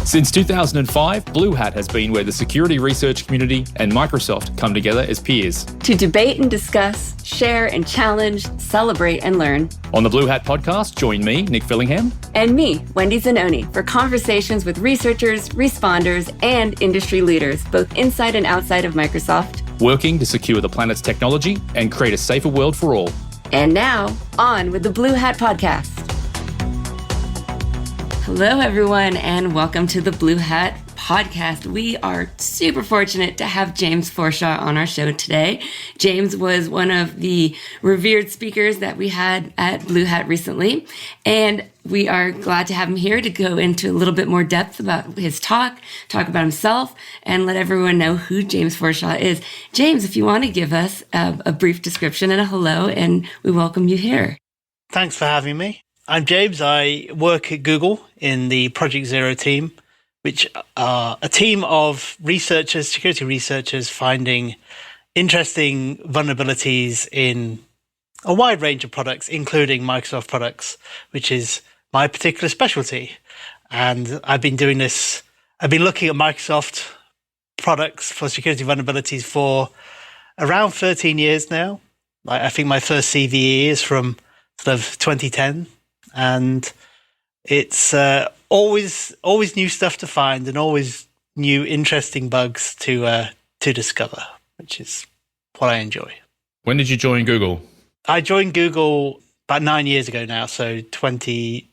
Since 2005, BlueHat has been where the security research community and Microsoft come together as peers. To debate and discuss, share and challenge, celebrate and learn. On the BlueHat Podcast, join me, Nick Fillingham. And me, Wendy Zenone, for conversations with researchers, responders, and industry leaders, both inside and outside of Microsoft. Working to secure the planet's technology and create a safer world for all. And now, on with the BlueHat Podcast. Hello, everyone, and welcome to the BlueHat Podcast. We are super fortunate to have James Forshaw on our show today. James was one of the revered speakers that we had at BlueHat recently, and we are glad to have him here to go into a little bit more depth about his talk about himself, and let everyone know who James Forshaw is. James, if you want to give us a brief description and a hello, and we welcome you here. Thanks for having me. I'm James. I work at Google in the Project Zero team, which are a team of researchers, security researchers, finding interesting vulnerabilities in a wide range of products, including Microsoft products, which is my particular specialty. And I've been looking at Microsoft products for security vulnerabilities for around 13 years now. I think my first CVE is from sort of 2010. And it's always new stuff to find and always new interesting bugs to discover, which is what I enjoy. When did you join Google? I joined Google about 9 years ago now, so 2012,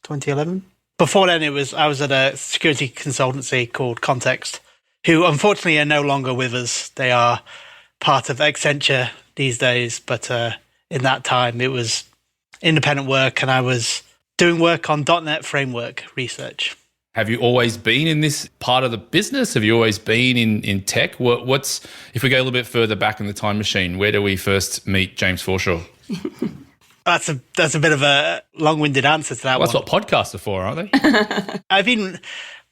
2011. Before then, I was at a security consultancy called Context, who unfortunately are no longer with us. They are part of Accenture these days, but in that time, it was independent work, and I was doing work on .NET framework research. Have you always been in this part of the business? Have you always been in tech? What's if we go a little bit further back in the time machine, where do we first meet James Forshaw? That's a bit of a long-winded answer to that one. That's what podcasts are for, aren't they? I've been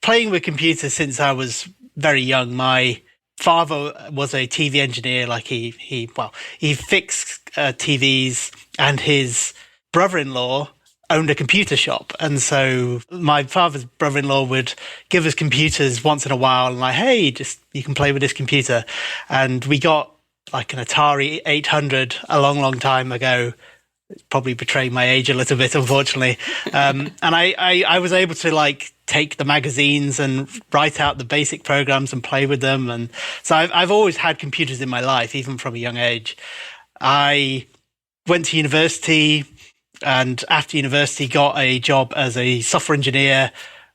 playing with computers since I was very young. My father was a TV engineer. Like he fixed TVs, and his brother-in-law owned a computer shop. And so my father's brother-in-law would give us computers once in a while and like, hey, you can play with this computer. And we got like an Atari 800 a long time ago. It's probably betraying my age a little bit, unfortunately. And I was able to like take the magazines and write out the basic programs and play with them. And so I've always had computers in my life, even from a young age. I went to university, and after university got a job as a software engineer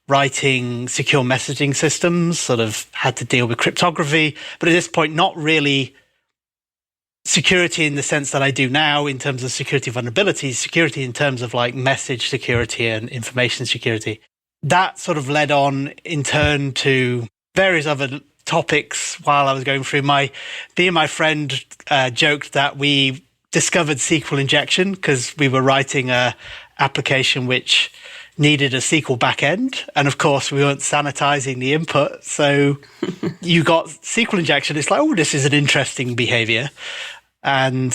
writing secure messaging systems, sort of had to deal with cryptography, but at this point not really security in the sense that I do now in terms of security vulnerabilities, security in terms of like message security and information security. That sort of led on in turn to various other topics while I was going through. Me and my friend joked that we discovered SQL injection because we were writing a application which needed a SQL backend. And of course, we weren't sanitizing the input. So you got SQL injection. It's like, oh, this is an interesting behavior. And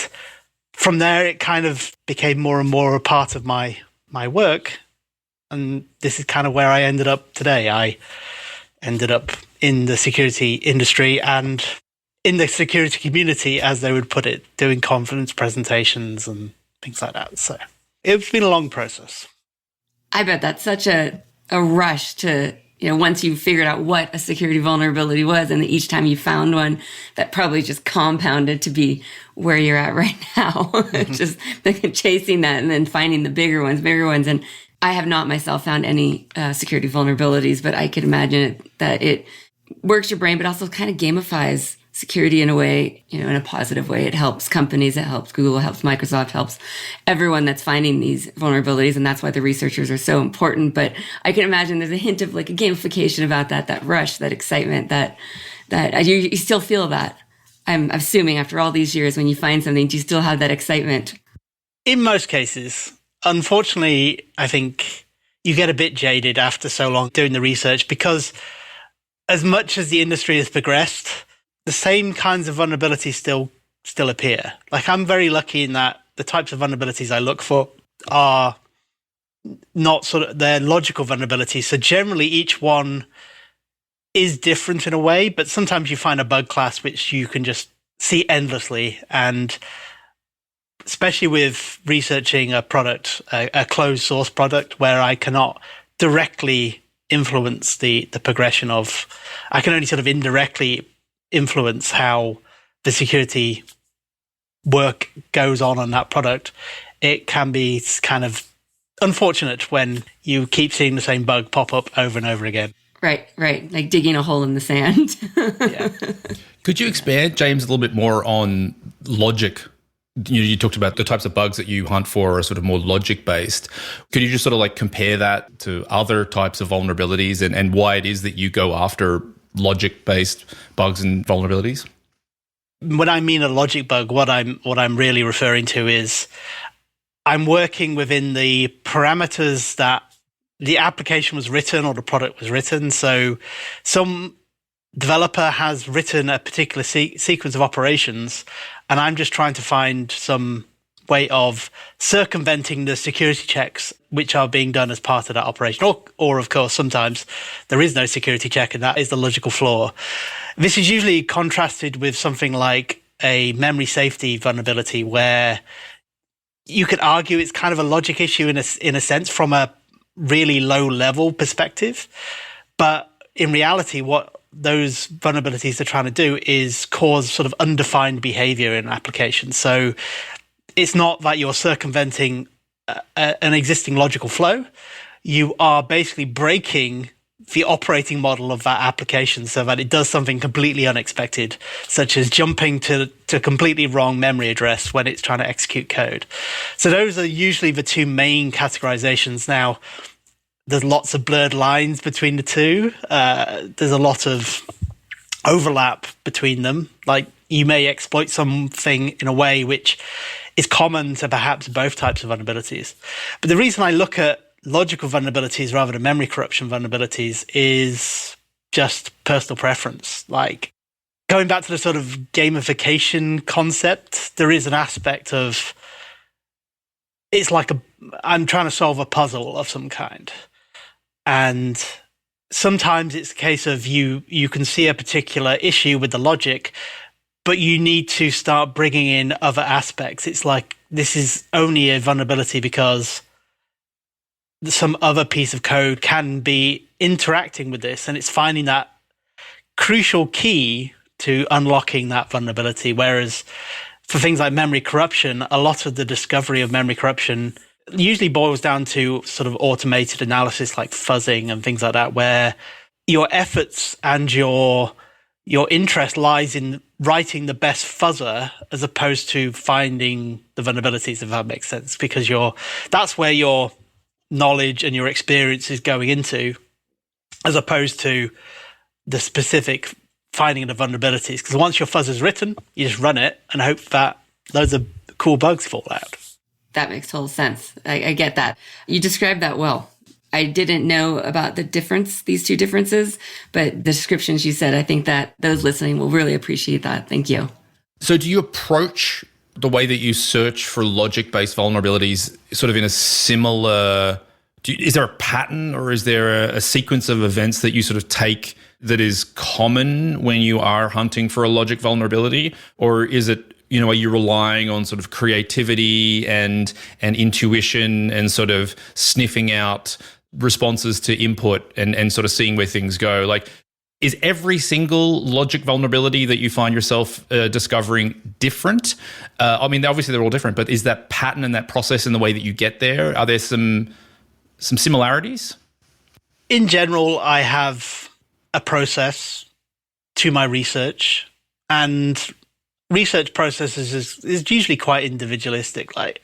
from there, it kind of became more and more a part of my work. And this is kind of where I ended up today. I ended up in the security industry and in the security community, as they would put it, doing conference presentations and things like that. So it's been a long process. I bet that's such a rush to, once you figured out what a security vulnerability was, and each time you found one, that probably just compounded to be where you're at right now. Just chasing that and then finding the bigger ones. And I have not myself found any security vulnerabilities, but I could imagine that it works your brain, but also kind of gamifies security in a way, in a positive way. It helps companies, it helps Google, it helps Microsoft, helps everyone that's finding these vulnerabilities. And that's why the researchers are so important. But I can imagine there's a hint of like a gamification about that rush, that excitement, that you still feel that. I'm assuming after all these years, when you find something, do you still have that excitement? In most cases. Unfortunately, I think you get a bit jaded after so long doing the research, because as much as the industry has progressed, the same kinds of vulnerabilities still appear. Like, I'm very lucky in that the types of vulnerabilities I look for are not sort of their logical vulnerabilities. So generally each one is different in a way, but sometimes you find a bug class which you can just see endlessly. And especially with researching a product, a closed source product, where I cannot directly influence the progression of, I can only sort of indirectly influence how the security work goes on that product. It can be kind of unfortunate when you keep seeing the same bug pop up over and over again. Right. Like digging a hole in the sand. Yeah. Could you expand, James, a little bit more on logic? You talked about the types of bugs that you hunt for are sort of more logic-based. Could you just sort of like compare that to other types of vulnerabilities and why it is that you go after logic-based bugs and vulnerabilities? When I mean a logic bug, what I'm really referring to is I'm working within the parameters that the application was written or the product was written. So some developer has written a particular sequence of operations, and I'm just trying to find some way of circumventing the security checks which are being done as part of that operation. Or of course, sometimes there is no security check, and that is the logical flaw. This is usually contrasted with something like a memory safety vulnerability, where you could argue it's kind of a logic issue in a sense from a really low level perspective. But in reality, what those vulnerabilities are trying to do is cause sort of undefined behavior in applications. So it's not that you're circumventing an existing logical flow. You are basically breaking the operating model of that application so that it does something completely unexpected, such as jumping to a completely wrong memory address when it's trying to execute code. So those are usually the two main categorizations. Now, there's lots of blurred lines between the two. There's a lot of overlap between them. Like, you may exploit something in a way which is common to perhaps both types of vulnerabilities. But the reason I look at logical vulnerabilities rather than memory corruption vulnerabilities is just personal preference. Like, going back to the sort of gamification concept, there is an aspect of, it's like I'm trying to solve a puzzle of some kind. And sometimes it's a case of you can see a particular issue with the logic, but you need to start bringing in other aspects. It's like, this is only a vulnerability because some other piece of code can be interacting with this, and it's finding that crucial key to unlocking that vulnerability. Whereas for things like memory corruption, a lot of the discovery of memory corruption usually boils down to sort of automated analysis like fuzzing and things like that, where your efforts and your interest lies in writing the best fuzzer as opposed to finding the vulnerabilities, if that makes sense, because that's where your knowledge and your experience is going into, as opposed to the specific finding of the vulnerabilities. Because once your fuzz is written, you just run it and hope that loads of cool bugs fall out. That makes total sense. I get that. You described that well. I didn't know about these two differences, but the descriptions you said, I think that those listening will really appreciate that. Thank you. So do you approach the way that you search for logic-based vulnerabilities sort of in a similar, is there a pattern or is there a sequence of events that you sort of take that is common when you are hunting for a logic vulnerability? Or is it, are you relying on sort of creativity and intuition and sort of sniffing out responses to input and sort of seeing where things go? Like, is every single logic vulnerability that you find yourself discovering different? Obviously they're all different, but is that pattern and that process in the way that you get there, are there some similarities? In general, I have a process to my research, and research processes is usually quite individualistic. Like,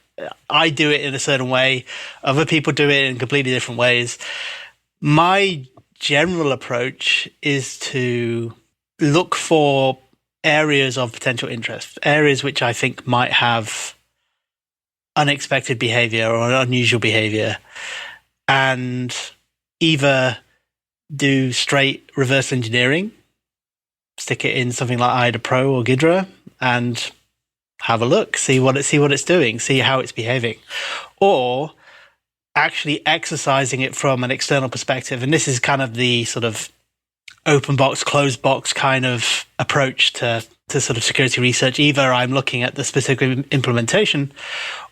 I do it in a certain way, other people do it in completely different ways. My general approach is to look for areas of potential interest, areas which I think might have unexpected behavior or unusual behavior, and either do straight reverse engineering, stick it in something like IDA Pro or Ghidra, and have a look, see what it's doing, see how it's behaving. Or actually exercising it from an external perspective. And this is kind of the sort of open box, closed box kind of approach to sort of security research. Either I'm looking at the specific implementation,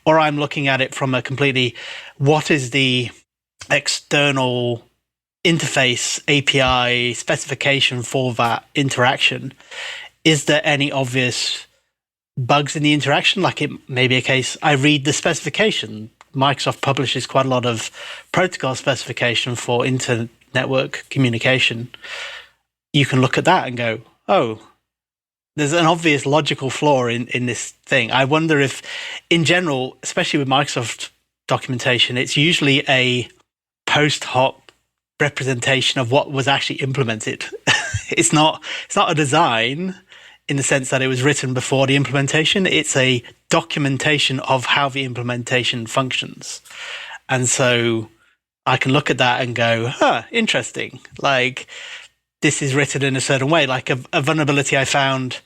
or I'm looking at it from a completely, what is the external interface API specification for that interaction? Is there any obvious bugs in the interaction? Like it may be a case, I read the specification. Microsoft publishes quite a lot of protocol specification for inter-network communication. You can look at that and go, oh, there's an obvious logical flaw in this thing. I wonder if, in general, especially with Microsoft documentation, it's usually a post hoc representation of what was actually implemented. It's not a design in the sense that it was written before the implementation. It's a documentation of how the implementation functions. And so I can look at that and go, interesting. Like, this is written in a certain way. Like a vulnerability I found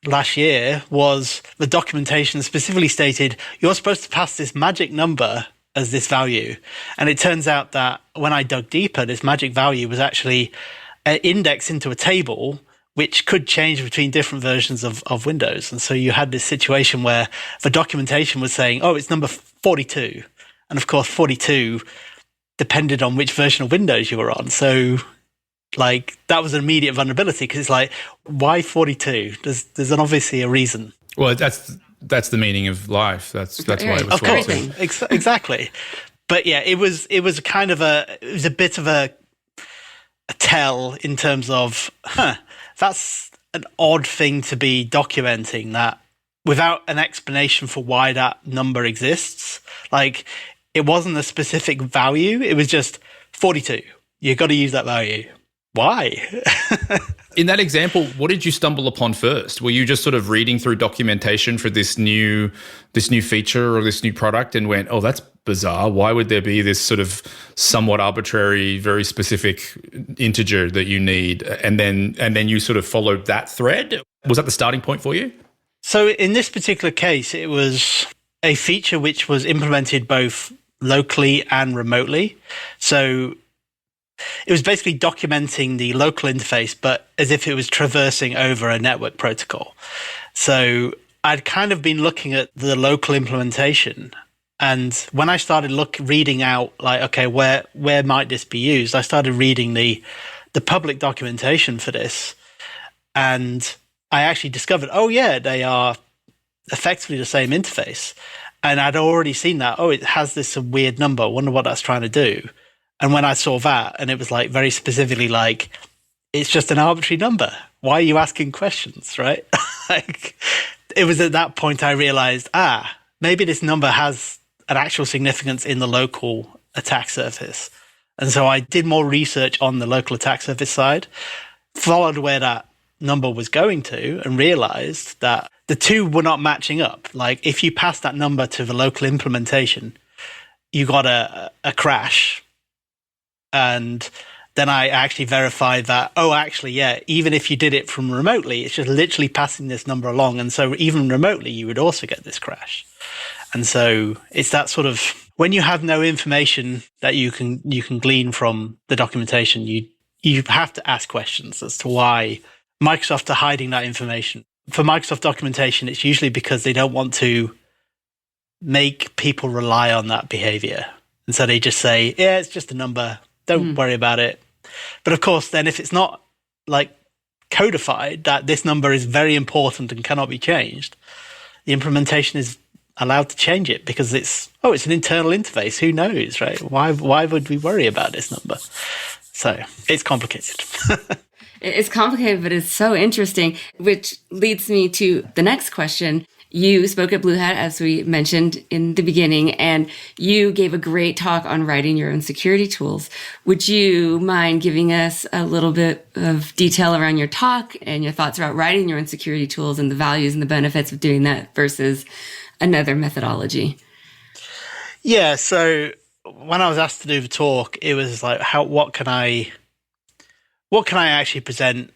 last year was the documentation specifically stated, you're supposed to pass this magic number as this value. And it turns out that when I dug deeper, this magic value was actually an index into a table which could change between different versions of Windows. And so you had this situation where the documentation was saying, oh, it's number 42. And of course, 42 depended on which version of Windows you were on. So like that was an immediate vulnerability because it's like, why 42? There's obviously a reason. Well, that's the meaning of life. That's why it was of course, exactly. But yeah, it was kind of it was a bit of a tell in terms of, that's an odd thing to be documenting that without an explanation for why that number exists. Like it wasn't a specific value. It was just 42. You've got to use that value. Why? In that example, what did you stumble upon first? Were you just sort of reading through documentation for this new feature or this new product and went, oh, that's bizarre. Why would there be this sort of somewhat arbitrary, very specific integer that you need? And then you sort of followed that thread. Was that the starting point for you? So in this particular case, it was a feature which was implemented both locally and remotely. So it was basically documenting the local interface, but as if it was traversing over a network protocol. So I'd kind of been looking at the local implementation. And when I started reading out, like, okay, where might this be used? I started reading the public documentation for this. And I actually discovered, oh yeah, they are effectively the same interface. And I'd already seen that, oh, it has this weird number. I wonder what that's trying to do. And when I saw that, and it was like very specifically like, it's just an arbitrary number. Why are you asking questions, right? Like, it was at that point I realized, maybe this number has an actual significance in the local attack surface. And so I did more research on the local attack surface side, followed where that number was going to, and realized that the two were not matching up. Like, if you pass that number to the local implementation, you got a crash. And then I actually verified that, even if you did it from remotely, it's just literally passing this number along. And so even remotely, you would also get this crash. And so it's that sort of, when you have no information that you can glean from the documentation, you have to ask questions as to why Microsoft are hiding that information. For Microsoft documentation, it's usually because they don't want to make people rely on that behavior. And so they just say, yeah, it's just a number. Don't worry about it. But of course, then if it's not like codified that this number is very important and cannot be changed, the implementation is allowed to change it because it's an internal interface. Who knows, right? Why would we worry about this number? So it's complicated. It's complicated, but it's so interesting, which leads me to the next question. You spoke at BlueHat, as we mentioned in the beginning, and you gave a great talk on writing your own security tools. Would you mind giving us a little bit of detail around your talk and your thoughts about writing your own security tools and the values and the benefits of doing that versus another methodology? Yeah, so when I was asked to do the talk, it was like, what can I actually present?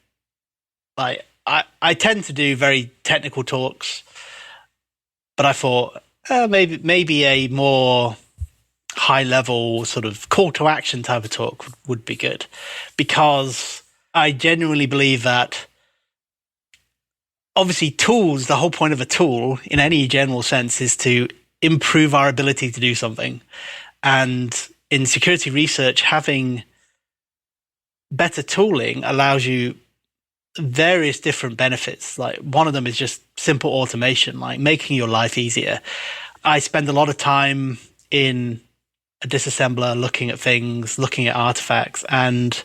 Like, I tend to do very technical talks, but I thought maybe a more high level sort of call to action type of talk would be good, because I genuinely believe that obviously tools, the whole point of a tool in any general sense is to improve our ability to do something. And in security research, having better tooling allows you various different benefits. Like one of them is just simple automation, like making your life easier. I spend a lot of time in a disassembler looking at things, looking at artifacts, and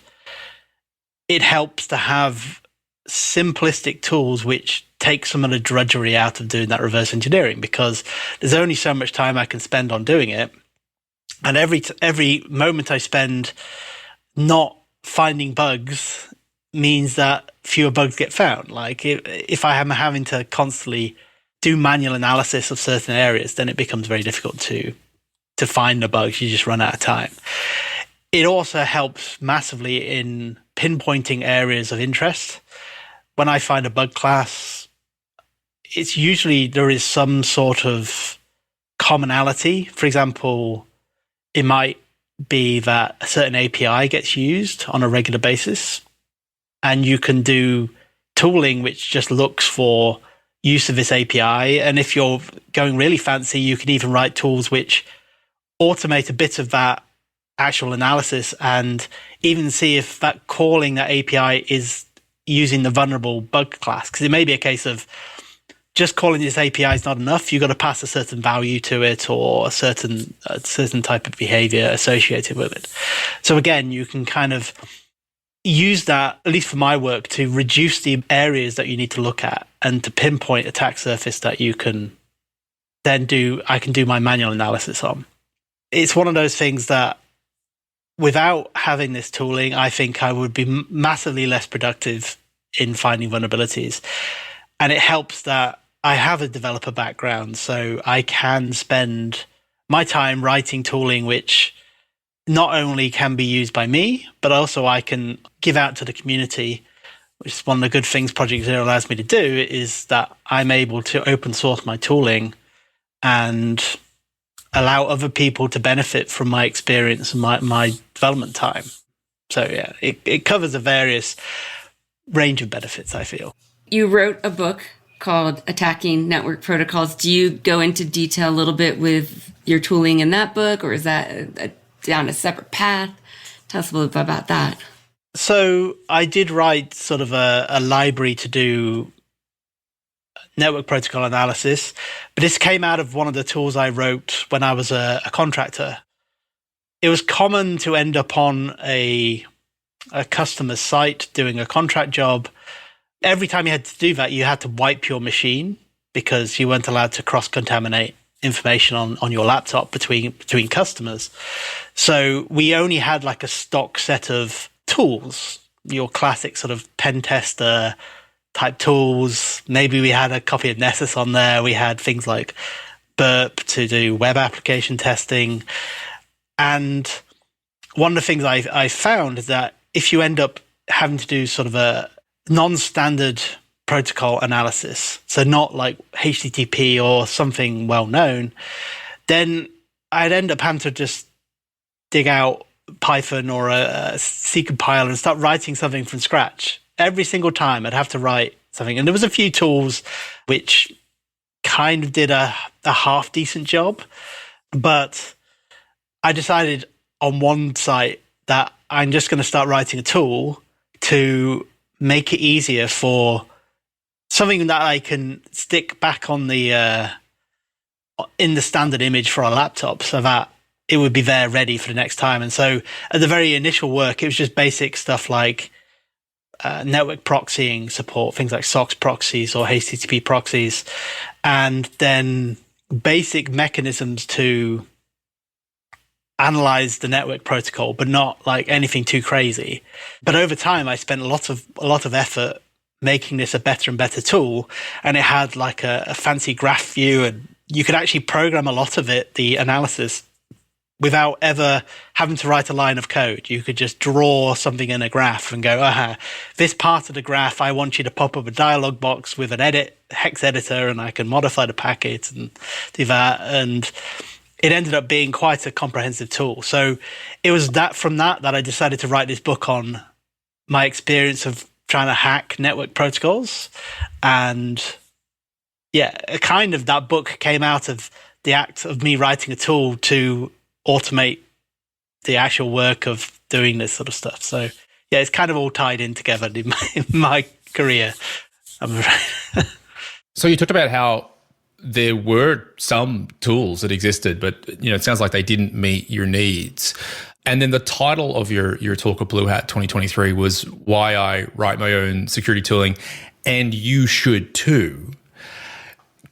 it helps to have simplistic tools which take some of the drudgery out of doing that reverse engineering, because there's only so much time I can spend on doing it. And every moment I spend not finding bugs means that fewer bugs get found. Like if I am having to constantly do manual analysis of certain areas, then it becomes very difficult to find the bugs. You just run out of time. It also helps massively in pinpointing areas of interest. When I find a bug class, it's usually there is some sort of commonality. For example, it might be that a certain API gets used on a regular basis, and you can do tooling which just looks for use of this API. And if you're going really fancy, you can even write tools which automate a bit of that actual analysis and even see if that calling that API is using the vulnerable bug class. Because it may be a case of just calling this API is not enough. You've got to pass a certain value to it or a certain type of behavior associated with it. So again, you can kind of use that, at least for my work, to reduce the areas that you need to look at and to pinpoint attack surface that you can then I can do my manual analysis on. It's one of those things that without having this tooling, I think I would be massively less productive in finding vulnerabilities. And it helps that I have a developer background, so I can spend my time writing tooling which not only can be used by me, but also I can give out to the community, which is one of the good things Project Zero allows me to do, is that I'm able to open source my tooling and allow other people to benefit from my experience and my development time. So yeah, it covers a various range of benefits, I feel. You wrote a book called Attacking Network Protocols. Do you go into detail a little bit with your tooling in that book, or is that down a separate path? Tell us a little bit about that. So I did write sort of a library to do network protocol analysis, but this came out of one of the tools I wrote when I was a contractor. It was common to end up on a customer site doing a contract job. Every time you had to do that, you had to wipe your machine because you weren't allowed to cross-contaminate information on your laptop between customers. So we only had like a stock set of tools, your classic sort of pen tester type tools. Maybe we had a copy of Nessus on there. We had things like Burp to do web application testing. And one of the things I found is that if you end up having to do sort of a non-standard protocol analysis, so not like HTTP or something well-known, then I'd end up having to just dig out Python or a C compiler and start writing something from scratch. Every single time I'd have to write something. And there was a few tools which kind of did a half decent job, but I decided on one site that I'm just going to start writing a tool to make it easier for something that I can stick back on the in the standard image for a laptop so that it would be there ready for the next time. And so at the very initial work, it was just basic stuff like network proxying support, things like SOX proxies or HTTP proxies, and then basic mechanisms to analyze the network protocol, but not like anything too crazy. But over time, I spent a lot of effort making this a better and better tool, and it had like a fancy graph view, and you could actually program a lot of it, the analysis, without ever having to write a line of code. You could just draw something in a graph and go, this part of the graph, I want you to pop up a dialog box with an hex editor, and I can modify the packet and do that. And it ended up being quite a comprehensive tool. So it was from that I decided to write this book on my experience of trying to hack network protocols. And that book came out of the act of me writing a tool to automate the actual work of doing this sort of stuff. So it's kind of all tied in together in my career, I'm afraid. So you talked about how there were some tools that existed, but it sounds like they didn't meet your needs. And then the title of your talk at BlueHat 2023 was Why I Write My Own Security Tooling, and You Should Too.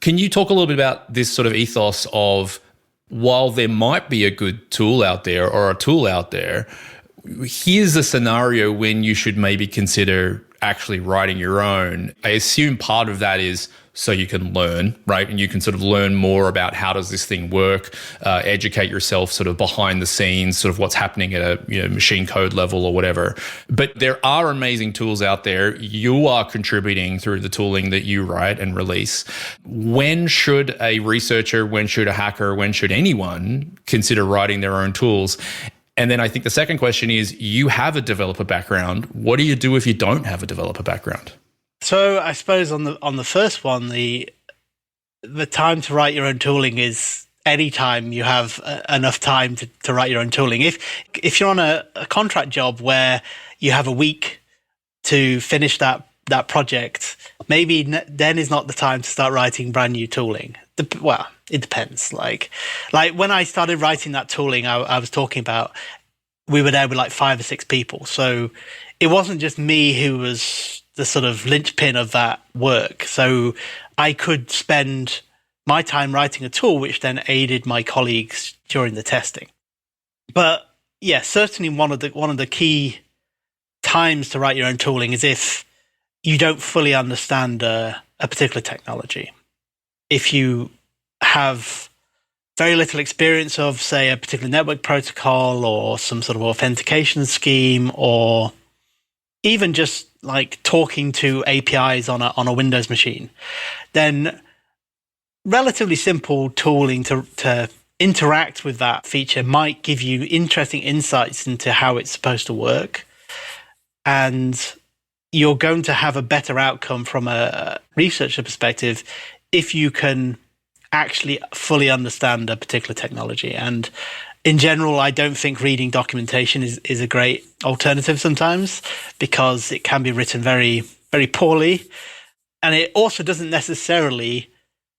Can you talk a little bit about this sort of ethos of, while there might be a good tool out there or a tool out there, here's a scenario when you should maybe consider actually writing your own. I assume part of that is so you can learn, right? And you can sort of learn more about how does this thing work, educate yourself sort of behind the scenes, sort of what's happening at a machine code level or whatever. But there are amazing tools out there. You are contributing through the tooling that you write and release. When should a researcher, when should a hacker, when should anyone consider writing their own tools? And then I think the second question is, you have a developer background. What do you do if you don't have a developer background? So I suppose on the first one, the time to write your own tooling is any time you have enough time to write your own tooling. If you're on a contract job where you have a week to finish that project, maybe then is not the time to start writing brand new tooling. Well, it depends. Like when I started writing that tooling, I was talking about, we were there with like 5 or 6 people. So it wasn't just me who was the sort of linchpin of that work. So I could spend my time writing a tool, which then aided my colleagues during the testing. But yeah, certainly one of the key times to write your own tooling is if you don't fully understand a particular technology. If you have very little experience of, say, a particular network protocol or some sort of authentication scheme, or even just like talking to APIs on a Windows machine, then relatively simple tooling to interact with that feature might give you interesting insights into how it's supposed to work. And you're going to have a better outcome from a researcher perspective if you can actually fully understand a particular technology. And in general, I don't think reading documentation is a great alternative sometimes, because it can be written very, very poorly. And it also doesn't necessarily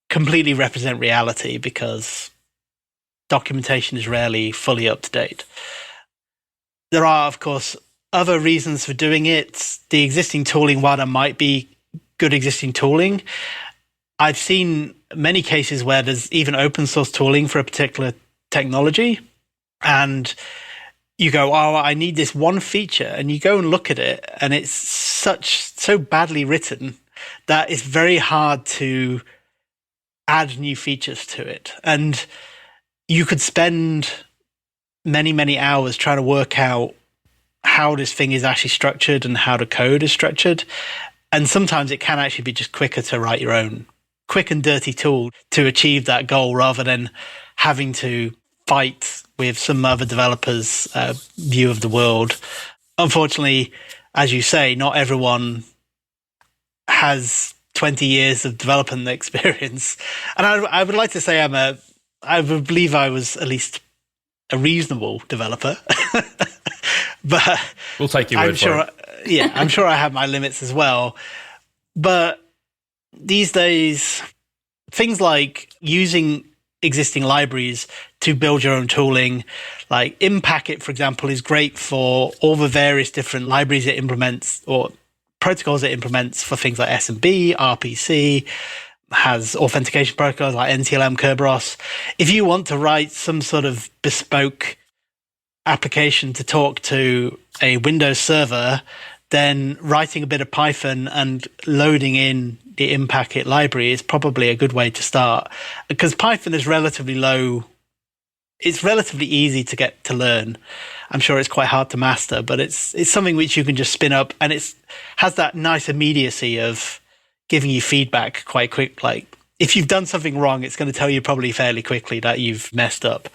completely represent reality, because documentation is rarely fully up to date. There are, of course, other reasons for doing it. The existing tooling, while there might be good existing tooling, I've seen many cases where there's even open source tooling for a particular technology, and you go, oh, I need this one feature, and you go and look at it, and it's so badly written that it's very hard to add new features to it. And you could spend many, many hours trying to work out how this thing is actually structured and how the code is structured. And sometimes it can actually be just quicker to write your own quick and dirty tool to achieve that goal, rather than having to fight with some other developers' view of the world. Unfortunately, as you say, not everyone has 20 years of development experience. And I would like to say I would believe I was at least a reasonable developer. But we'll take your word for it. Yeah, I'm sure I have my limits as well. But these days, things like using existing libraries to build your own tooling, like Impacket, for example, is great for all the various different libraries it implements or protocols it implements for things like SMB, RPC, has authentication protocols like NTLM, Kerberos. If you want to write some sort of bespoke application to talk to a Windows server, then writing a bit of Python and loading in the Impacket library is probably a good way to start, because Python is relatively low. It's relatively easy to get to learn. I'm sure it's quite hard to master, but it's something which you can just spin up, and has that nice immediacy of giving you feedback quite quick. Like if you've done something wrong, it's going to tell you probably fairly quickly that you've messed up.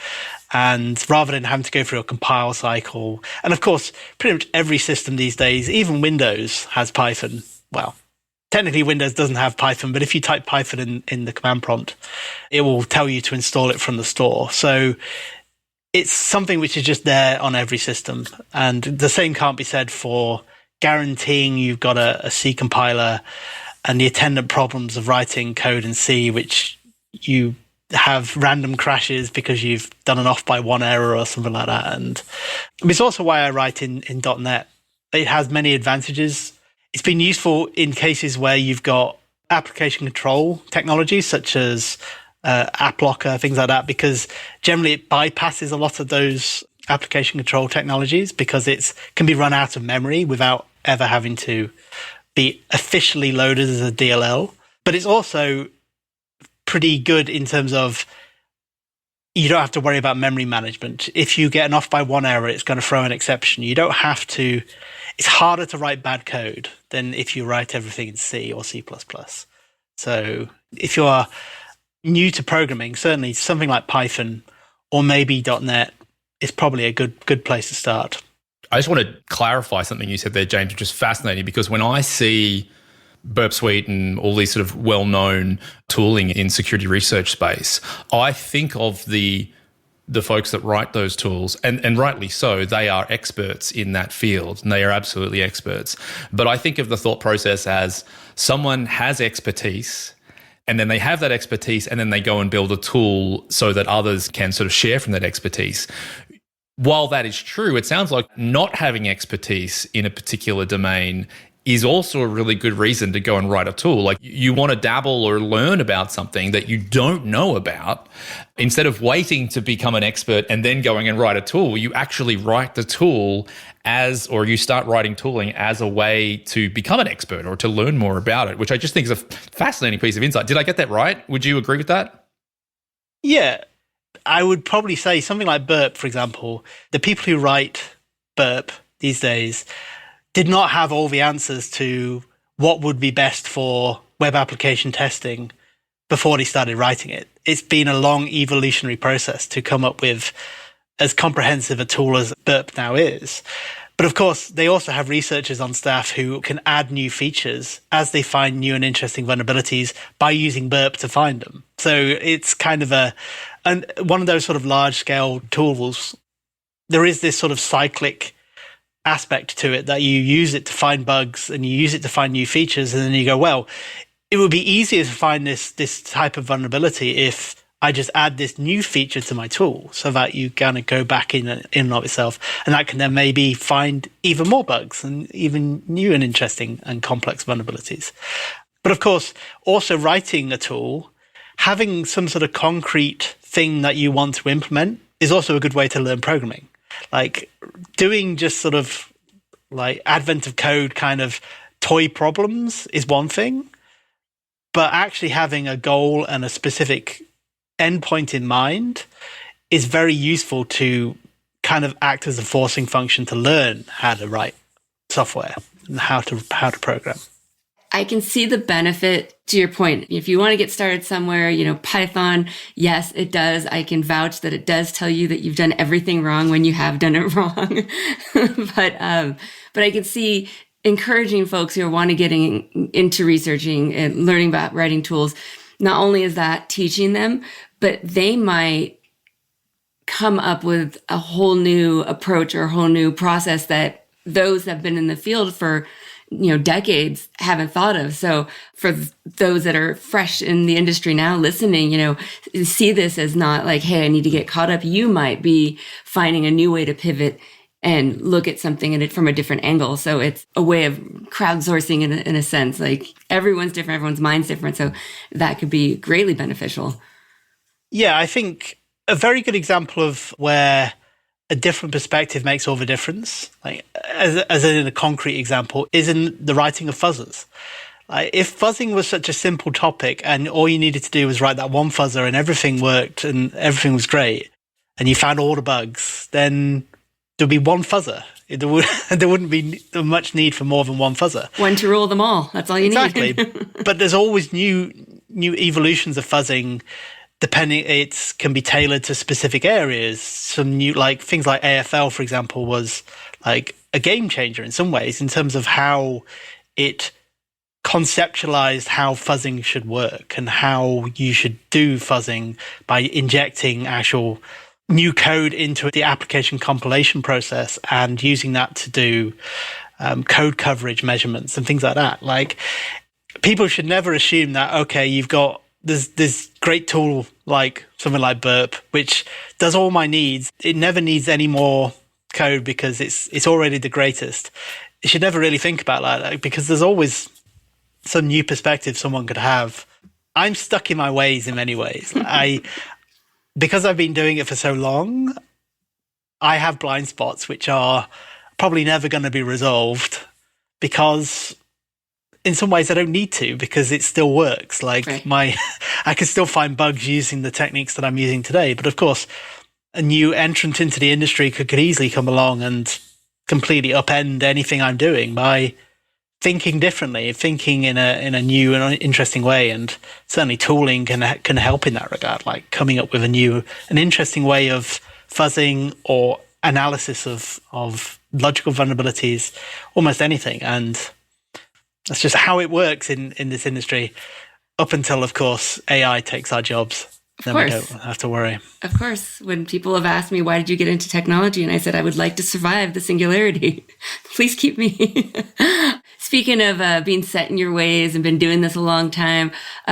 And rather than having to go through a compile cycle, and of course, pretty much every system these days, even Windows has Python. Well, technically Windows doesn't have Python, but if you type Python in the command prompt, it will tell you to install it from the store. So it's something which is just there on every system. And the same can't be said for guaranteeing you've got a C compiler and the attendant problems of writing code in C, which you have random crashes because you've done an off by one error or something like that. And it's also why I write in .NET. It has many advantages. It's been useful in cases where you've got application control technologies such as app locker, things like that, because generally it bypasses a lot of those application control technologies because it can be run out of memory without ever having to be officially loaded as a DLL. But it's also pretty good in terms of you don't have to worry about memory management. If you get an off by one error, it's going to throw an exception. You don't have to. It's harder to write bad code than if you write everything in C or C++. So if you are new to programming, certainly something like Python or maybe .NET is probably a good place to start. I just want to clarify something you said there, James, which is fascinating, because when I see Burp Suite and all these sort of well-known tooling in security research space, I think of the folks that write those tools, and rightly so, they are experts in that field, and they are absolutely experts. But I think of the thought process as someone has expertise, and then they have that expertise, and then they go and build a tool so that others can sort of share from that expertise. While that is true, it sounds like not having expertise in a particular domain is also a really good reason to go and write a tool. Like you want to dabble or learn about something that you don't know about. Instead of waiting to become an expert and then going and write a tool, you actually write the tool or you start writing tooling as a way to become an expert or to learn more about it, which I just think is a fascinating piece of insight. Did I get that right? Would you agree with that? Yeah. I would probably say something like Burp, for example. The people who write Burp these days did not have all the answers to what would be best for web application testing before they started writing it. It's been a long evolutionary process to come up with as comprehensive a tool as Burp now is. But of course, they also have researchers on staff who can add new features as they find new and interesting vulnerabilities by using Burp to find them. So it's kind of one of those sort of large-scale tools. There is this sort of cyclic aspect to it that you use it to find bugs and you use it to find new features, and then you go, well, it would be easier to find this type of vulnerability if I just add this new feature to my tool, so that you kind of go back in and of itself, and that can then maybe find even more bugs and even new and interesting and complex vulnerabilities. But of course, also writing a tool, having some sort of concrete thing that you want to implement is also a good way to learn programming. Like doing just sort of like advent of code kind of toy problems is one thing, but actually having a goal and a specific endpoint in mind is very useful to kind of act as a forcing function to learn how to write software and how to program. I can see the benefit to your point. If you want to get started somewhere, Python, yes, it does. I can vouch that it does tell you that you've done everything wrong when you have done it wrong. But I can see encouraging folks who are want to getting into researching and learning about writing tools. Not only is that teaching them, but they might come up with a whole new approach or a whole new process that those that have been in the field for decades haven't thought of. So for those that are fresh in the industry now listening, see this as not like, hey, I need to get caught up. You might be finding a new way to pivot and look at something in it from a different angle. So it's a way of crowdsourcing in a sense. Like everyone's different, everyone's mind's different. So that could be greatly beneficial. Yeah, I think a very good example of where a different perspective makes all the difference, like as in a concrete example, is in the writing of fuzzers. Like if fuzzing was such a simple topic and all you needed to do was write that one fuzzer and everything worked and everything was great and you found all the bugs, then there'd be one fuzzer. There wouldn't be much need for more than one fuzzer. One to rule them all. That's all you need. Exactly. But there's always new new evolutions of fuzzing, depending, it can be tailored to specific areas. Some new, like things like AFL, for example, was like a game changer in some ways in terms of how it conceptualized how fuzzing should work and how you should do fuzzing by injecting actual new code into the application compilation process and using that to do code coverage measurements and things like that. Like, people should never assume that, okay, you've got this great tool like something like Burp, which does all my needs. It never needs any more code because it's already the greatest. You should never really think about that, because there's always some new perspective someone could have. I'm stuck in my ways in many ways. Because I've been doing it for so long, I have blind spots which are probably never going to be resolved, because in some ways I don't need to, because it still works. Like right. I can still find bugs using the techniques that I'm using today. But of course, a new entrant into the industry could easily come along and completely upend anything I'm doing by thinking differently, thinking in a new and interesting way. And certainly tooling can help in that regard, like coming up with an interesting way of fuzzing or analysis of logical vulnerabilities, almost anything. And that's just how it works in this industry, up until, of course, AI takes our jobs. Then we don't have to worry. Of course. When people have asked me, why did you get into technology? And I said, I would like to survive the singularity. Please keep me. Speaking of being set in your ways and been doing this a long time,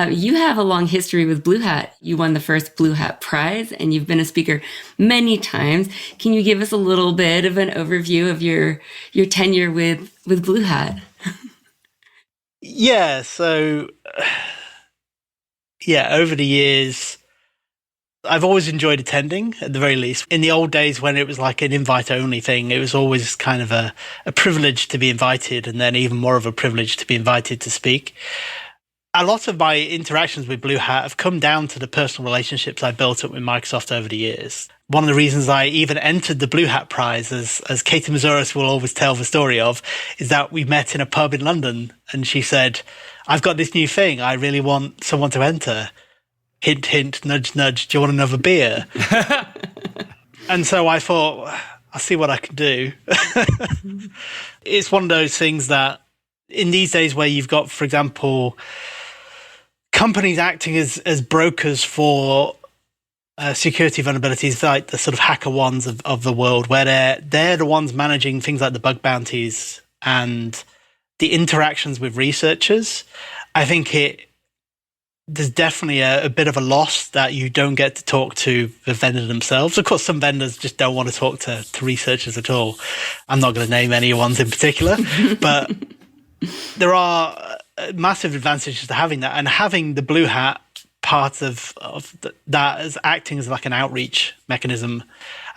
you have a long history with BlueHat. You won the first BlueHat Prize, and you've been a speaker many times. Can you give us a little bit of an overview of your tenure with BlueHat? Yeah, so, over the years, I've always enjoyed attending, at the very least. In the old days when it was like an invite-only thing, it was always kind of a privilege to be invited, and then even more of a privilege to be invited to speak. A lot of my interactions with BlueHat have come down to the personal relationships I built up with Microsoft over the years. One of the reasons I even entered the BlueHat Prize, as Katie Mazouras will always tell the story of, is that we met in a pub in London, and she said, I've got this new thing, I really want someone to enter. Hint, hint, nudge, nudge, do you want another beer? And so I thought, I'll see what I can do. It's one of those things that in these days where you've got, for example, companies acting as brokers for security vulnerabilities, like the sort of HackerOnes of the world, where they're the ones managing things like the bug bounties and the interactions with researchers. I think there's definitely a bit of a loss that you don't get to talk to the vendor themselves. Of course, some vendors just don't want to talk to researchers at all. I'm not going to name any ones in particular, but there are massive advantages to having that, and having the BlueHat part of that as acting as like an outreach mechanism,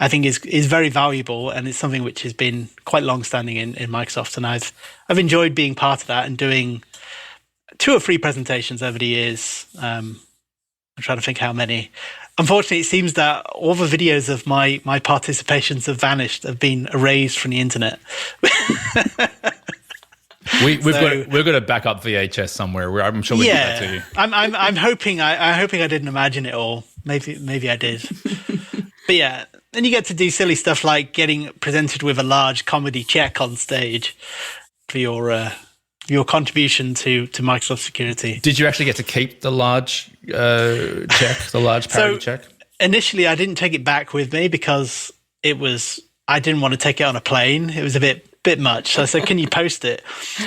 I think is very valuable, and it's something which has been quite long-standing in Microsoft. And I've enjoyed being part of that and doing 2 or 3 presentations over the years. I'm trying to think how many. Unfortunately, it seems that all the videos of my participations have vanished, have been erased from the internet. We've got a backup VHS somewhere. I'm sure we'll give that to you. I'm hoping I didn't imagine it all. Maybe I did. But yeah, then you get to do silly stuff like getting presented with a large comedy check on stage for your contribution to Microsoft security. Did you actually get to keep the large check, the large parody check? Initially, I didn't take it back with me because I didn't want to take it on a plane. It was a bit much. So I said, can you post it?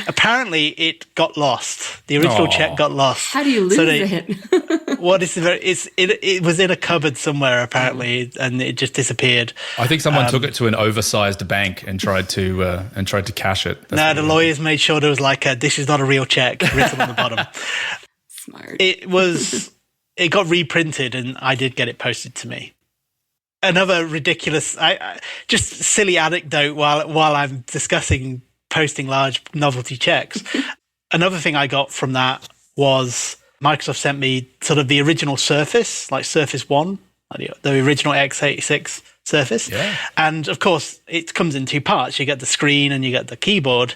Apparently, it got lost. The original check got lost. How do you lose it? It was in a cupboard somewhere, apparently, and it just disappeared. I think someone took it to an oversized bank and tried to cash it. The lawyers made sure there was like this is not a real check written on the bottom. Smart. It got reprinted, and I did get it posted to me. Another ridiculous, just silly anecdote while I'm discussing posting large novelty checks. Another thing I got from that was Microsoft sent me sort of the original Surface, like Surface 1, the original x86 Surface. Yeah. And of course, it comes in 2 parts. You get the screen and you get the keyboard.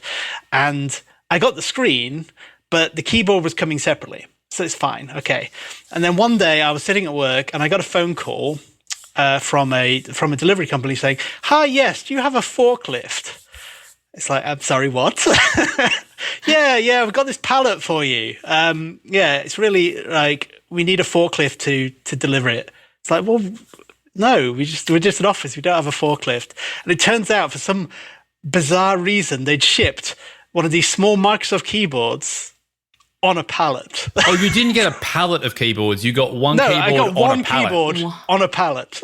And I got the screen, but the keyboard was coming separately. So it's fine. Okay. And then one day I was sitting at work and I got a phone call from a delivery company saying, "Hi, yes, do you have a forklift?" It's like, I'm sorry, what? yeah, we've got this pallet for you. It's really like we need a forklift to deliver it. It's like, well, no, we're just an office. We don't have a forklift. And it turns out for some bizarre reason, they'd shipped one of these small Microsoft keyboards on a pallet. Oh, you didn't get a pallet of keyboards. You got one keyboard on a pallet. No, I got one keyboard on a pallet.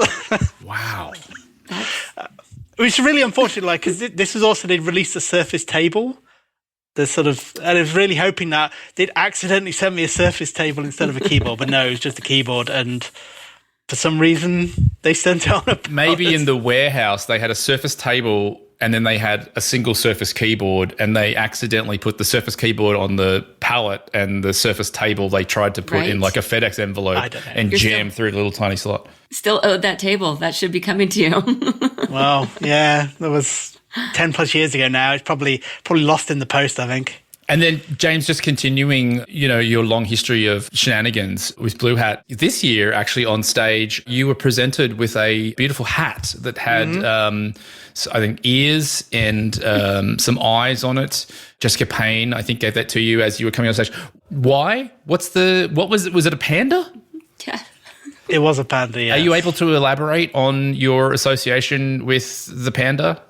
Wow. Which is really unfortunate, like, because this was also, they'd released a Surface table. And I was really hoping that they'd accidentally send me a Surface table instead of a keyboard, but no, it was just a keyboard. And for some reason, they sent it on a pallet. Maybe in the warehouse, they had a Surface table and then they had a single Surface keyboard and they accidentally put the Surface keyboard on the pallet and the Surface table they tried to put in like a FedEx envelope and jam through a little tiny slot. Still owed that table. That should be coming to you. Well, yeah, that was 10 plus years ago now. It's probably lost in the post, I think. And then, James, just continuing, your long history of shenanigans with BlueHat. This year, actually, on stage, you were presented with a beautiful hat that had, I think, ears and some eyes on it. Jessica Payne, I think, gave that to you as you were coming on stage. Why? What was it? Was it a panda? Yeah. It was a panda, yeah. Are you able to elaborate on your association with the panda?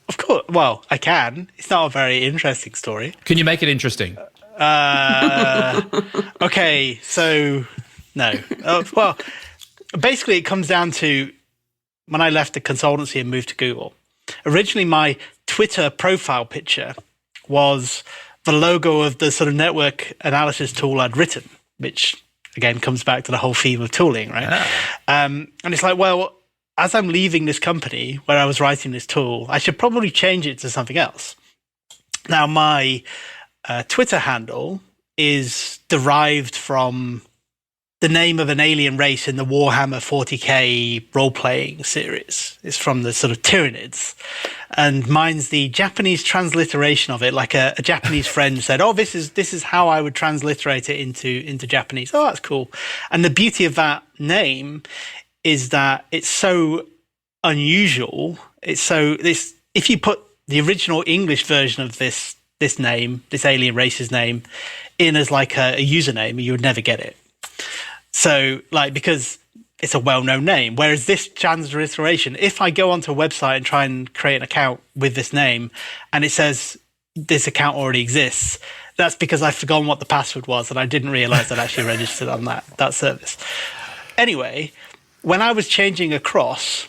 Of course. Well, I can. It's not a very interesting story. Can you make it interesting? Okay, so no. Well, basically, it comes down to when I left the consultancy and moved to Google. Originally, my Twitter profile picture was the logo of the sort of network analysis tool I'd written, which again comes back to the whole theme of tooling, right? And it's like, well, as I'm leaving this company where I was writing this tool, I should probably change it to something else. Now, my Twitter handle is derived from the name of an alien race in the Warhammer 40k role-playing series. It's from the sort of Tyranids. And mine's the Japanese transliteration of it, like a Japanese friend said, "Oh, this is how I would transliterate it into Japanese." Oh, that's cool. And the beauty of that name is that it's so unusual. If you put the original English version of this name, this alien race's name, in as like a username, you would never get it. So, like, because it's a well-known name. Whereas this transliteration, if I go onto a website and try and create an account with this name, and it says this account already exists, that's because I've forgotten what the password was, and I didn't realize I'd actually registered on that service. Anyway, when I was changing across,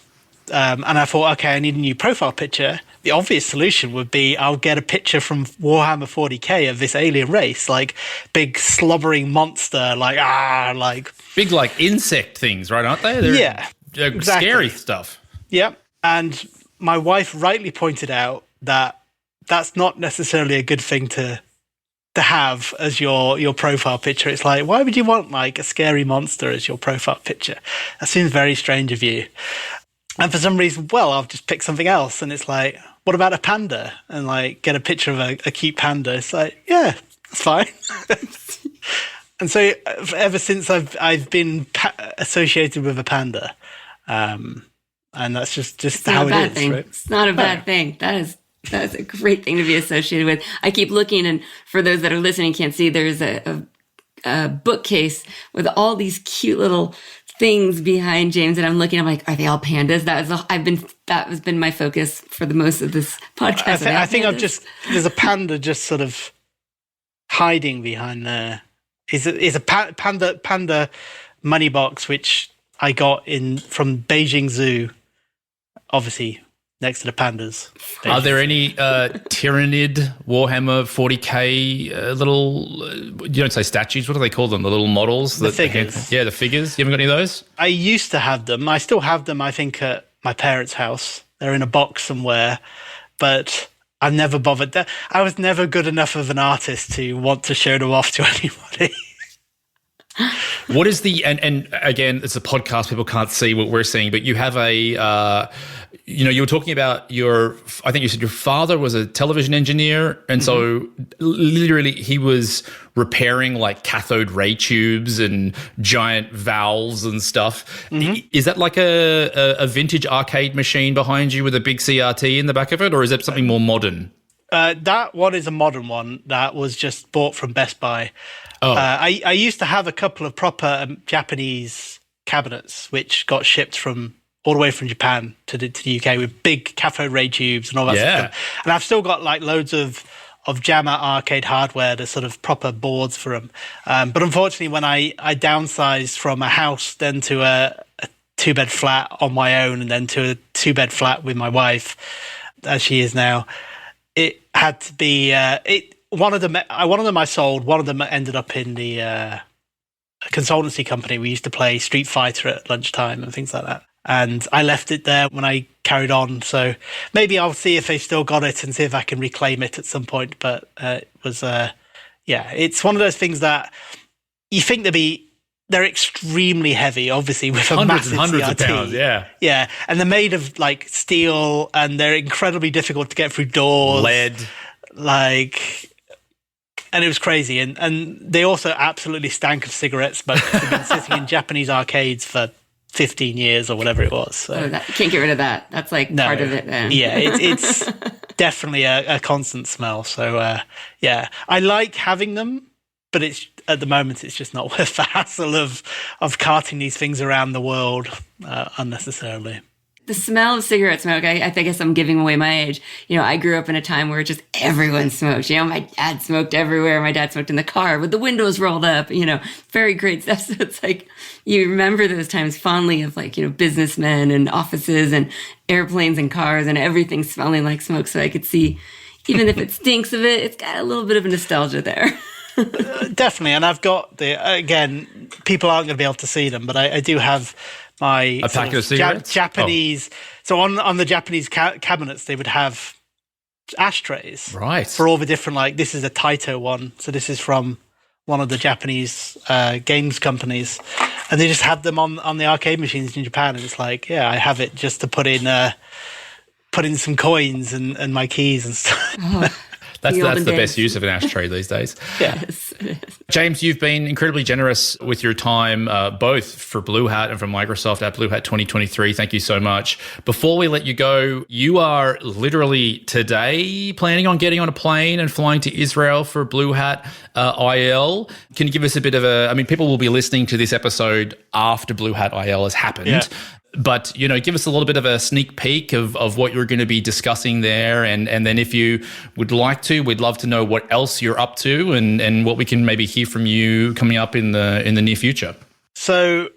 and I thought, okay, I need a new profile picture, the obvious solution would be I'll get a picture from Warhammer 40k of this alien race, like big slobbering monster, like big like insect things, right? Aren't they? They're exactly. Scary stuff. Yep. And my wife rightly pointed out that that's not necessarily a good thing to have as your profile picture. It's like, why would you want like a scary monster as your profile picture? That seems very strange of you. And for some reason, well, I'll just pick something else. And it's like, what about a panda? And like get a picture of a cute panda. It's like, yeah, that's fine. And so ever since I've been associated with a panda. And that's just how it is. Right? It's not a bad thing. That's a great thing to be associated with. I keep looking, and for those that are listening can't see, there's a bookcase with all these cute little things behind James, and I'm looking. I'm like, are they all pandas? That has been my focus for the most of this podcast. I think there's a panda just sort of hiding behind there. Is a panda money box which I got from Beijing Zoo, obviously next to the pandas. Are there any Tyranid Warhammer 40k little, you don't say statues, what do they call them? The little models? The figures. The figures. You haven't got any of those? I used to have them. I still have them, I think, at my parents' house. They're in a box somewhere, but I've never bothered. I was never good enough of an artist to want to show them off to anybody. What is the and again, it's a podcast, people can't see what we're seeing, but you have a you were talking about I think you said your father was a television engineer, and so literally he was repairing like cathode ray tubes and giant valves and stuff. Is that like a vintage arcade machine behind you with a big CRT in the back of it, or is it something more modern? That one is a modern one that was just bought from Best Buy. I used to have a couple of proper Japanese cabinets which got shipped all the way from Japan to the UK with big cathode ray tubes and all that stuff. And I've still got like loads of JAMA arcade hardware, the sort of proper boards for them. But unfortunately, when I downsized from a house then to a two-bed flat on my own and then to a two-bed flat with my wife, as she is now, it had to be one of them I sold. One of them ended up in the consultancy company. We used to play Street Fighter at lunchtime and things like that. And I left it there when I carried on. So maybe I'll see if they've still got it and see if I can reclaim it at some point. But it was, it's one of those things that you think they're extremely heavy, obviously, with a hundreds massive and hundreds CRT. of pounds, yeah. Yeah, and they're made of like steel, and they're incredibly difficult to get through doors. Lead. And it was crazy. And they also absolutely stank of cigarette smoke. They've been sitting in Japanese arcades for 15 years or whatever it was. So. You can't get rid of that. That's like part of it then. Yeah, it's definitely a constant smell. So, I like having them, but at the moment it's just not worth the hassle of carting these things around the world unnecessarily. The smell of cigarette smoke, I guess I'm giving away my age. I grew up in a time where just everyone smoked. My dad smoked everywhere. My dad smoked in the car with the windows rolled up, very great stuff. So it's like, you remember those times fondly of like, businessmen and offices and airplanes and cars and everything smelling like smoke. So I could see, even if it stinks of it, it's got a little bit of a nostalgia there. Definitely. And I've got again, people aren't going to be able to see them, but I do have my packet of cigarettes? Japanese. So on the Japanese cabinets, they would have ashtrays, right, for all the different, like this is a Taito one. So this is from one of the Japanese games companies, and they just have them on the arcade machines in Japan. And it's like, I have it just to put in some coins and my keys and stuff. Oh. That's the best use of an ashtray these days. Yes. James, you've been incredibly generous with your time, both for BlueHat and for Microsoft at BlueHat 2023. Thank you so much. Before we let you go, you are literally today planning on getting on a plane and flying to Israel for BlueHat IL. Can you give us a bit of people will be listening to this episode after BlueHat IL has happened. Yeah. But, give us a little bit of a sneak peek of what you're going to be discussing there. And then if you would like to, we'd love to know what else you're up to and what we can maybe hear from you coming up in the near future. So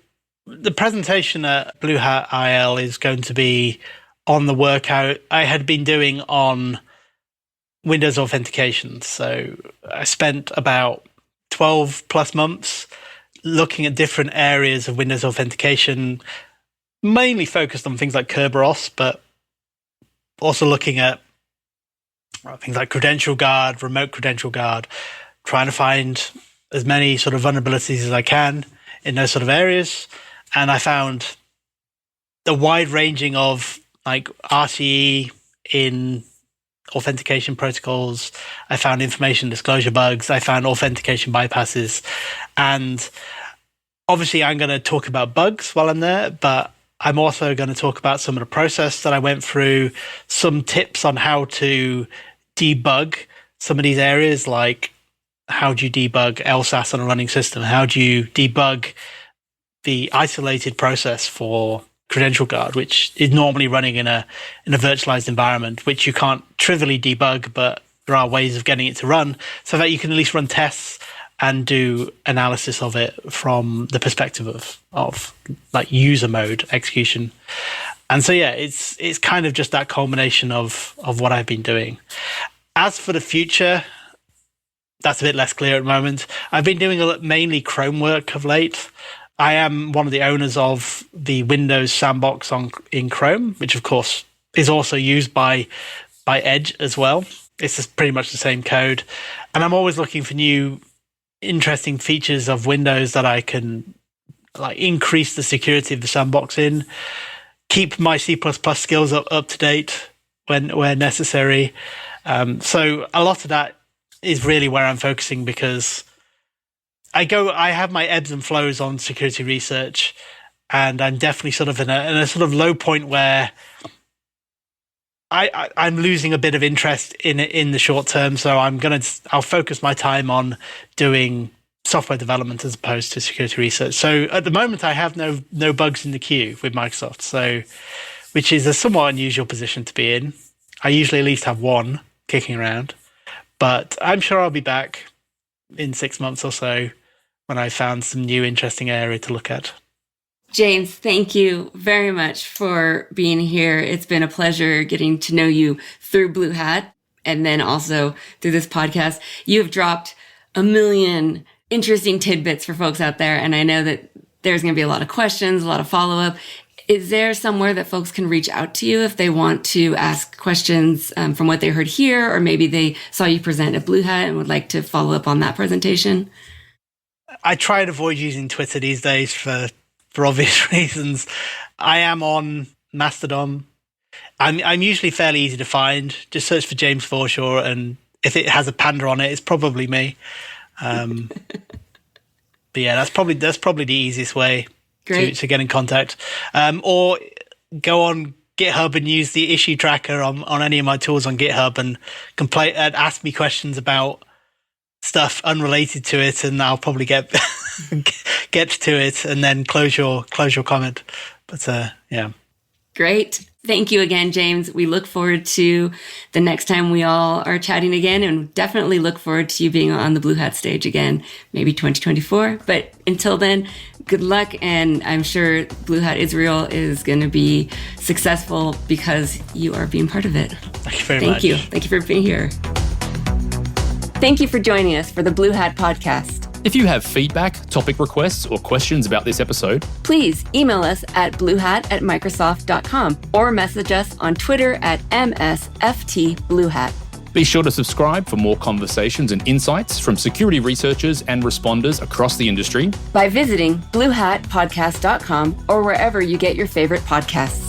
the presentation at BlueHat IL is going to be on the workout I had been doing on Windows authentication. So I spent about 12 plus months looking at different areas of Windows authentication, mainly focused on things like Kerberos, but also looking at things like Credential Guard, Remote Credential Guard, trying to find as many sort of vulnerabilities as I can in those sort of areas. And I found the wide ranging of like RCE in authentication protocols. I found information disclosure bugs. I found authentication bypasses. And obviously I'm going to talk about bugs while I'm there, but I'm also going to talk about some of the process that I went through, some tips on how to debug some of these areas, like how do you debug LSAS on a running system? How do you debug the isolated process for Credential Guard, which is normally running in a virtualized environment, which you can't trivially debug, but there are ways of getting it to run so that you can at least run tests and do analysis of it from the perspective of like user mode execution. And so, it's kind of just that culmination of what I've been doing. As for the future, that's a bit less clear at the moment. I've been doing mainly Chrome work of late. I am one of the owners of the Windows sandbox in Chrome, which of course is also used by Edge as well. It's just pretty much the same code. And I'm always looking for new interesting features of Windows that I can like increase the security of the sandboxing, keep my C++ skills up to date where necessary. So a lot of that is really where I'm focusing, because I have my ebbs and flows on security research, and I'm definitely sort of in a sort of low point where I'm losing a bit of interest in the short term. So I'll focus my time on doing software development as opposed to security research. So at the moment, I have no bugs in the queue with Microsoft, so which is a somewhat unusual position to be in. I usually at least have one kicking around, but I'm sure I'll be back in 6 months or so when I found some new interesting area to look at. James, thank you very much for being here. It's been a pleasure getting to know you through BlueHat and then also through this podcast. You have dropped a million interesting tidbits for folks out there, and I know that there's going to be a lot of questions, a lot of follow-up. Is there somewhere that folks can reach out to you if they want to ask questions from what they heard here, or maybe they saw you present at BlueHat and would like to follow up on that presentation? I try and avoid using Twitter these days for obvious reasons. I am on Mastodon. I'm usually fairly easy to find. Just search for James Forshaw, and if it has a panda on it, it's probably me. But yeah, that's probably the easiest way to get in contact. Or go on GitHub and use the issue tracker on any of my tools on GitHub and ask me questions about stuff unrelated to it, and I'll probably get to it and then close your comment. But yeah. Great. Thank you again, James. We look forward to the next time we all are chatting again, and definitely look forward to you being on the BlueHat stage again, maybe 2024. But until then, good luck. And I'm sure BlueHat Israel is going to be successful because you are being part of it. Thank you very much. Thank you. Thank you for being here. Thank you for joining us for the BlueHat Podcast. If you have feedback, topic requests, or questions about this episode, please email us at bluehat@microsoft.com or message us on Twitter at MSFTBlueHat. be sure to subscribe for more conversations and insights from security researchers and responders across the industry by visiting BlueHatPodcast.com or wherever you get your favorite podcasts.